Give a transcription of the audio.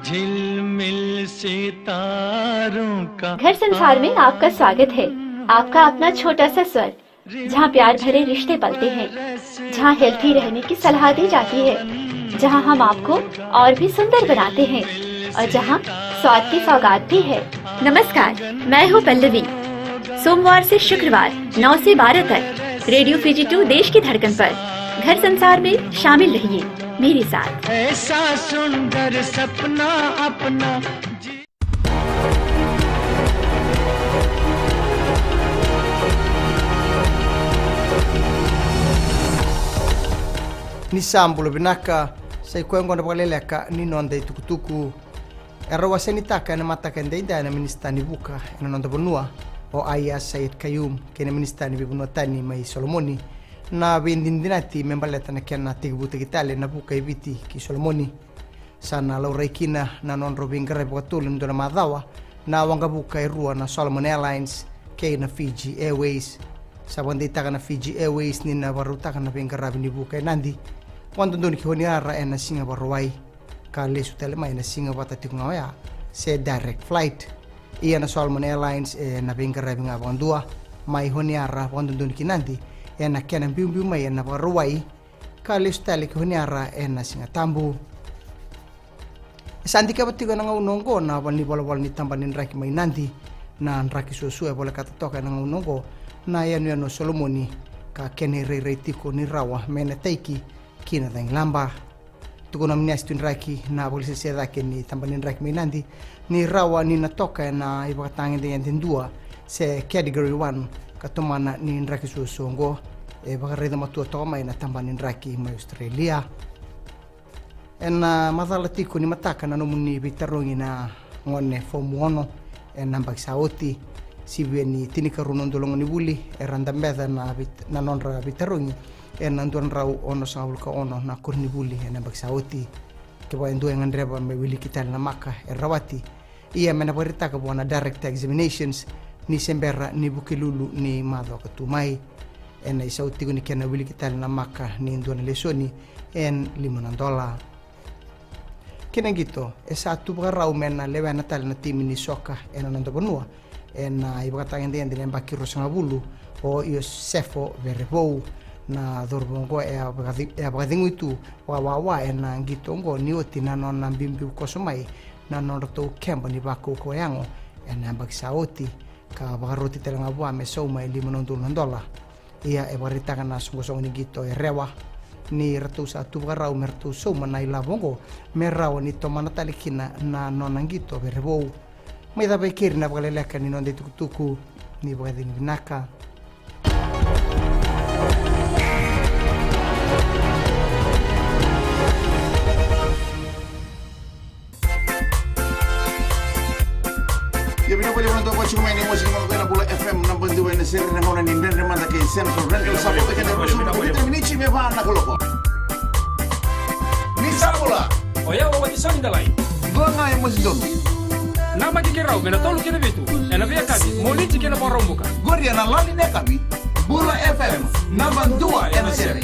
झिलमिल सितारों का। घर संसार में आपका स्वागत है। आपका अपना छोटा सा स्वर, जहाँ प्यार भरे रिश्ते पलते हैं, जहाँ हेल्थी रहने की सलाह दी जाती है, जहाँ हम आपको और भी सुंदर बनाते हैं और जहाँ स्वाद की सौगात भी है। नमस्कार, मैं हूँ पल्लवी। सोमवार से शुक्रवार 9 से 12 तक रेडियो FBC 2 देश की धड़कन पर घर संसार में शामिल रहिए मेरे साथ। ऐसा सुंदर सपना अपना। Ni sambulo binaka sai kwengo na Vakaleleka ni nonde tukutuku erawa senitaka na mataka ndenda na ministani buka na nonda bonua o aya Said Kayum kene ministani bibunua tani mai Solomoni na bindindinati membaleta na kena tigbuta kitale na buka ibiti ki Solomoni sana lauraikina na non robin gare botulun dona madawa na wanga buka irua na Solomon Airlines ke na Fiji Airways sabandita na Fiji Airways ni na barutaka na bingarabi ni buka nandi quando doni ki honiara e na Singapore wai ka lesu tele mai na Singapore tati ngawaya se direct flight ia na Solomon Airlines e na bingarabi nga bandua mai honiara quando doni ki nandi e na kena biu mai na barwai ka lesu tele ki honiara e na Singatambu sandi ka batigo na unongo na wali bola ni tambanin raki mai nandi na raki susu e bola kata toka na unongo na yanu Solomoni ka kene rei tiko ni rawa mena teiki kina dang lamba tuko na mniastun raki na bolse se raki ni tambanin raki mai nandi ni rawa ni natoka na ibakatangin de yantendua se category 1 katomana ni raki susu ngo e bakareda matua toma na tambanin raki mai Australia ena madala tiko ni mataka na nomuni bitarongi na ngone fomuono ena baksaoti sibieni tinika runon dolongo ni buli eranda mbeda na nonra bitarongi ena ndon rau ono sangulka ono na kurni buli ena baksaoti ke wa ndo ngandreba me wili kital na maka erawati ia mena berita ka bona direct examinations ni sembera ni bukilulu ni madwa katumai ena isauti ni kena wili kital na maka ni ndon lesoni en $5 kena gitu satu barau mena lewa natal na tim ni soka ena nando bonua ena ibakatangin de ndene bakiro sangabulu o io sefo verebo na dorbongo e abadingu itu wa ena gitu ngo ni oti na non bimbi kosomai na non to kemba ni bako ko yango ena baksaoti ka bagaroti telanga bua me soma $5 ia e barita kana songo ni gitu e rewa ni ratu satu barau mertu soma na ilabongo merau ni tomana talikina na nonangito verebo mai da bekir na Vakaleleka ni nonde tukutuku ni bwadin binaka ya bino pali wanto kwa chuma ni mosi kama kwa Bula FM na bandu wa seri na mona ni ndende manda ke central rental support ke na rusu ko terminichi me va na koloko ni sabula oya wa tisoni dalai gonga e mosi don nama kikirau mena tolu kina bitu ena via kati moliti kina porombuka goria na lali ne kami Bula FM na bandu wa seri